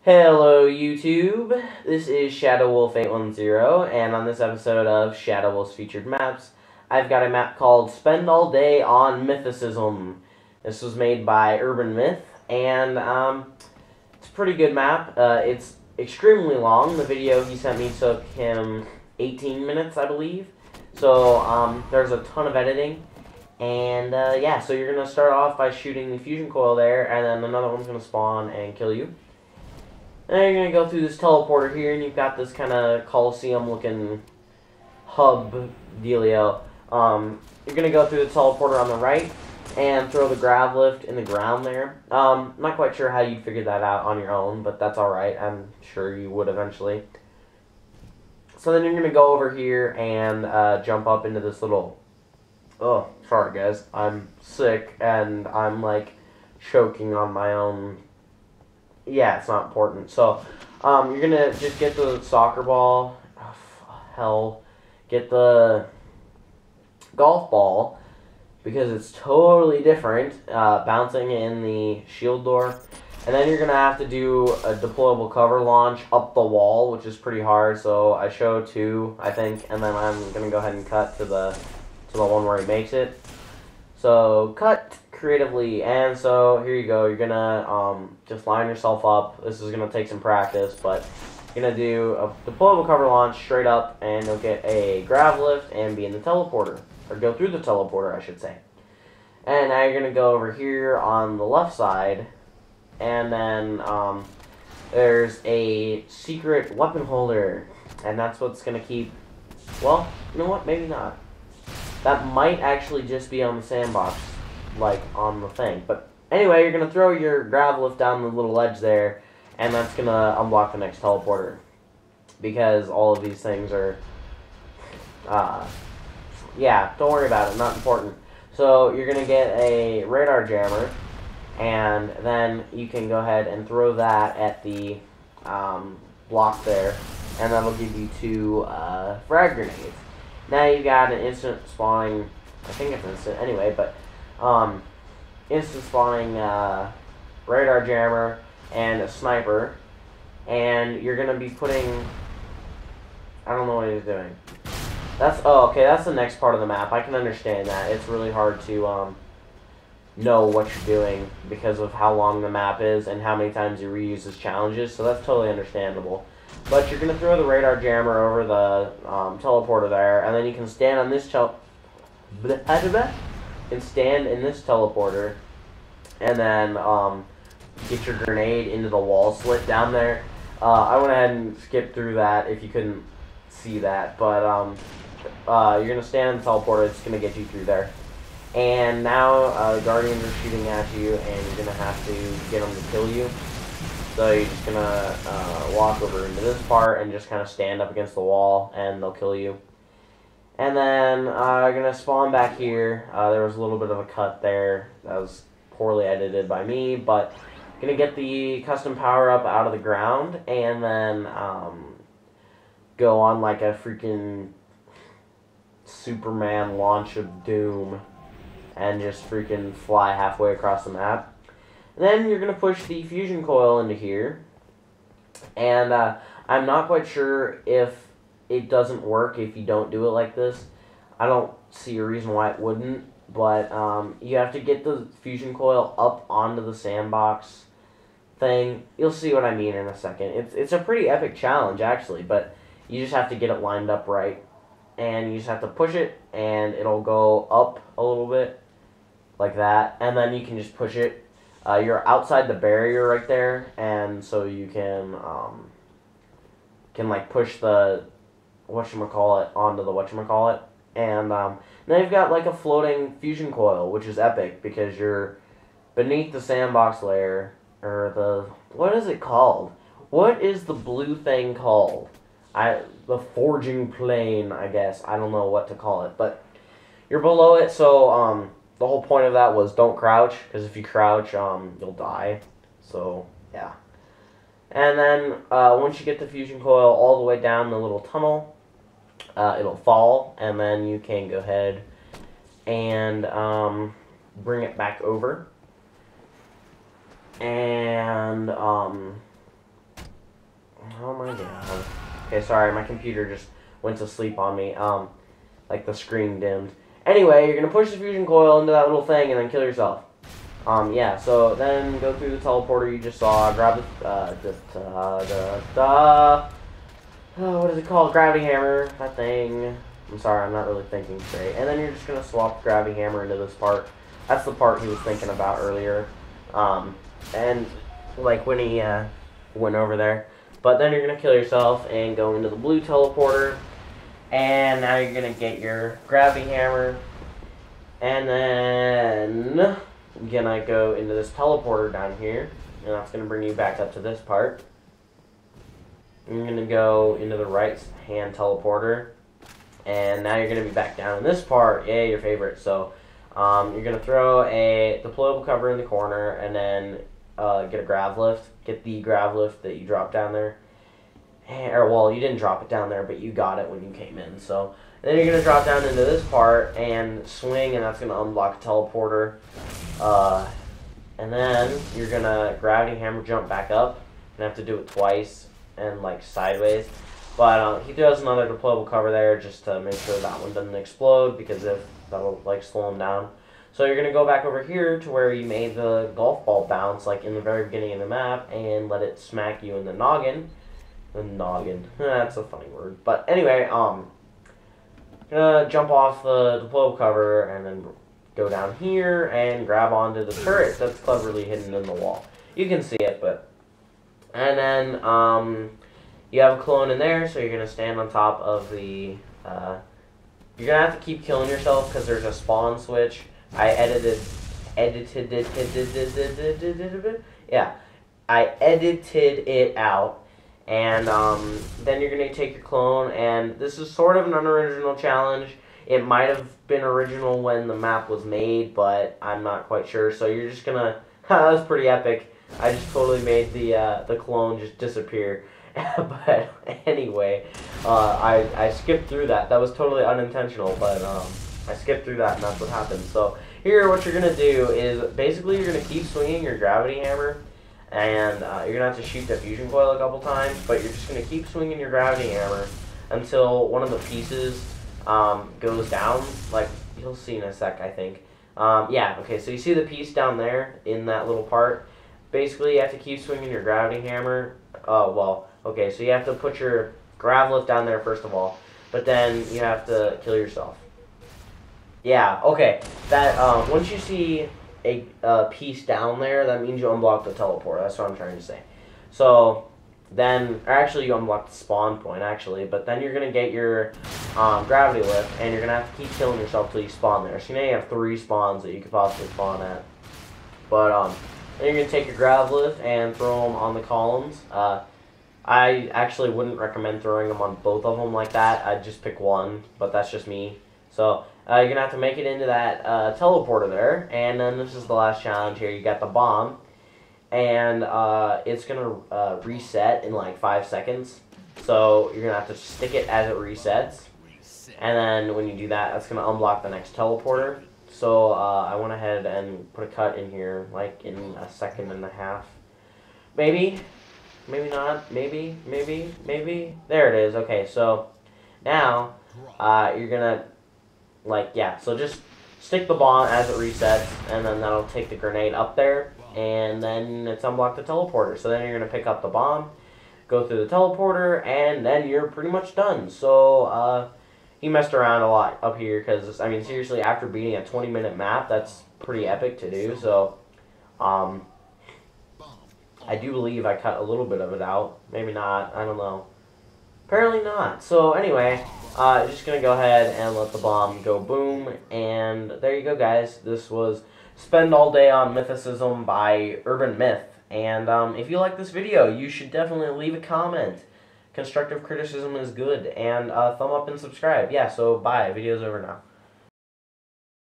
Hello YouTube, this is ShadowWolf810, and on this episode of ShadowWolfs Featured Maps, I've got a map called Spend All Day on Mythicism. This was made by Urban Myth, and it's a pretty good map. It's extremely long. The video he sent me took him 18 minutes, I believe. So there's a ton of editing. And yeah, so you're going to start off by shooting the fusion coil there, and then another one's going to spawn and kill you. And you're going to go through this teleporter here, and you've got this kind of Coliseum-looking hub dealio. You're going to go through the teleporter on the right, and throw the grav lift in the ground there. Not quite sure how you'd figure that out on your own, but that's alright. I'm sure you would eventually. So then you're going to go over here and jump up into this little... Oh, sorry guys. I'm sick, and I'm like choking on my own... Yeah, it's not important. So, you're gonna just get the soccer ball. Oh, get the golf ball, because it's totally different, bouncing in the shield door. And then you're gonna have to do a deployable cover launch up the wall, which is pretty hard. So I show two, I think, and then I'm gonna go ahead and cut to the one where he makes it. So cut creatively, and so here you go. You're gonna just line yourself up. This is gonna take some practice, but you're gonna do a deployable cover launch straight up, and you'll get a grav lift and be in the teleporter, or go through the teleporter, I should say. And now you're gonna go over here on the left side, and then there's a secret weapon holder, and that's what's gonna keep. Well, you know what? Maybe not. That might actually just be on the sandbox, like on the thing. But anyway, you're going to throw your grav lift down the little ledge there, and that's going to unblock the next teleporter. Because all of these things are, yeah, don't worry about it, not important. So you're going to get a radar jammer, and then you can go ahead and throw that at the block there, and that'll give you two frag grenades. Now you've got an instant spawning, I think it's instant anyway, but instant spawning radar jammer and a sniper, and you're going to be putting, I don't know what he's doing. Oh, okay, that's the next part of the map. I can understand that. It's really hard to know what you're doing because of how long the map is and how many times you reuse his challenges, so that's totally understandable. But you're going to throw the radar jammer over the teleporter there, and then you can stand on this stand in this teleporter, and then get your grenade into the wall slit down there. I went ahead and skipped through that if you couldn't see that, but you're going to stand in the teleporter. It's going to get you through there. And now the Guardians are shooting at you, and you're going to have to get them to kill you. So you're just going to walk over into this part and just kind of stand up against the wall, and they'll kill you. And then you're going to spawn back here. There was a little bit of a cut there. That was poorly edited by me, but going to get the custom power-up out of the ground, and then go on like a freaking Superman launch of doom, and just freaking fly halfway across the map. Then you're going to push the fusion coil into here, and I'm not quite sure if it doesn't work if you don't do it like this. I don't see a reason why it wouldn't, but you have to get the fusion coil up onto the sandbox thing. You'll see what I mean in a second. It's a pretty epic challenge, actually, but you just have to get it lined up right, and you just have to push it, and it'll go up a little bit, like that, and then you can just push it. You're outside the barrier right there, and so you can like push the whatchamacallit onto the whatchamacallit, and now you've got like a floating fusion coil, which is epic because you're beneath the sandbox layer, or the, what is it called? What is the blue thing called? The forging plane, I guess. I don't know what to call it, but you're below it, so the whole point of that was don't crouch, because if you crouch, you'll die. So, yeah. And then, once you get the fusion coil all the way down the little tunnel, it'll fall, and then you can go ahead and bring it back over. And Oh my god. Okay, sorry, my computer just went to sleep on me. Like the screen dimmed. Anyway, you're gonna push the fusion coil into that little thing and then kill yourself. Yeah, so then go through the teleporter you just saw, grab what is it called? Gravity hammer, that thing. I'm sorry, I'm not really thinking straight. And then you're just gonna swap the gravity hammer into this part. That's the part he was thinking about earlier. And like when he went over there. But then you're gonna kill yourself and go into the blue teleporter. And now you're gonna get your gravity hammer. And then you're gonna go into this teleporter down here. And that's gonna bring you back up to this part. You're going to go into the right hand teleporter, and now you're going to be back down in this part. Yay, your favorite. So you're going to throw a deployable cover in the corner, and then get a grav lift. Get the grav lift that you dropped down there. Or, well, you didn't drop it down there, but you got it when you came in. So then you're going to drop down into this part and swing, and that's going to unblock the teleporter. And then you're going to gravity hammer jump back up. You have to do it twice. And like sideways, but he throws another deployable cover there just to make sure that one doesn't explode, because if that'll like slow him down. So you're gonna go back over here to where you made the golf ball bounce, like in the very beginning of the map, and let it smack you in the noggin. The noggin. That's a funny word, but anyway, gonna jump off the deployable cover and then go down here and grab onto the turret that's cleverly hidden in the wall. You can see it, but. And then you have a clone in there, so you're going to stand on top of the... you're going to have to keep killing yourself because there's a spawn switch. I edited it out. And then you're going to take your clone, and this is sort of an unoriginal challenge. It might have been original when the map was made, but I'm not quite sure. So you're just going to... That was pretty epic. I just totally made the clone just disappear. But anyway, I skipped through that. That was totally unintentional, but I skipped through that, and that's what happened. So here, what you're going to do is basically you're going to keep swinging your gravity hammer, and you're going to have to shoot the fusion coil a couple times, but you're just going to keep swinging your gravity hammer until one of the pieces goes down. Like, you'll see in a sec, I think. Yeah, okay, so you see the piece down there in that little part? Basically, you have to keep swinging your gravity hammer. Well, okay, so you have to put your grav lift down there first of all, but then you have to kill yourself. Yeah, okay. That once you see a piece down there, that means you unblock the teleport. That's what I'm trying to say. So then, or actually, you unblock the spawn point, actually, but then you're gonna get your gravity lift, and you're gonna have to keep killing yourself till you spawn there. So now you have 3 spawns that you could possibly spawn at. But then you're going to take your grav lift and throw them on the columns. I actually wouldn't recommend throwing them on both of them like that. I'd just pick one, but that's just me. So you're going to have to make it into that teleporter there. And then this is the last challenge here. You got the bomb. And it's going to reset in like 5 seconds. So you're going to have to stick it as it resets. And then when you do that, that's going to unblock the next teleporter. So I went ahead and put a cut in here, like in a second and a half. Maybe, maybe not, maybe. There it is. Okay, so now you're gonna, like, yeah, so just stick the bomb as it resets, and then that'll take the grenade up there, and then it's unblocked the teleporter. So then you're gonna pick up the bomb, go through the teleporter, and then you're pretty much done. So, he messed around a lot up here because, I mean, seriously, after beating a 20-minute map, that's pretty epic to do. So, I do believe I cut a little bit of it out. Maybe not. I don't know. Apparently not. So, anyway, just going to go ahead and let the bomb go boom. And there you go, guys. This was Spend All Day on Mythicism by Urban Myth. And if you like this video, you should definitely leave a comment. Constructive criticism is good, and thumb up and subscribe. Yeah, so bye. Video's over now.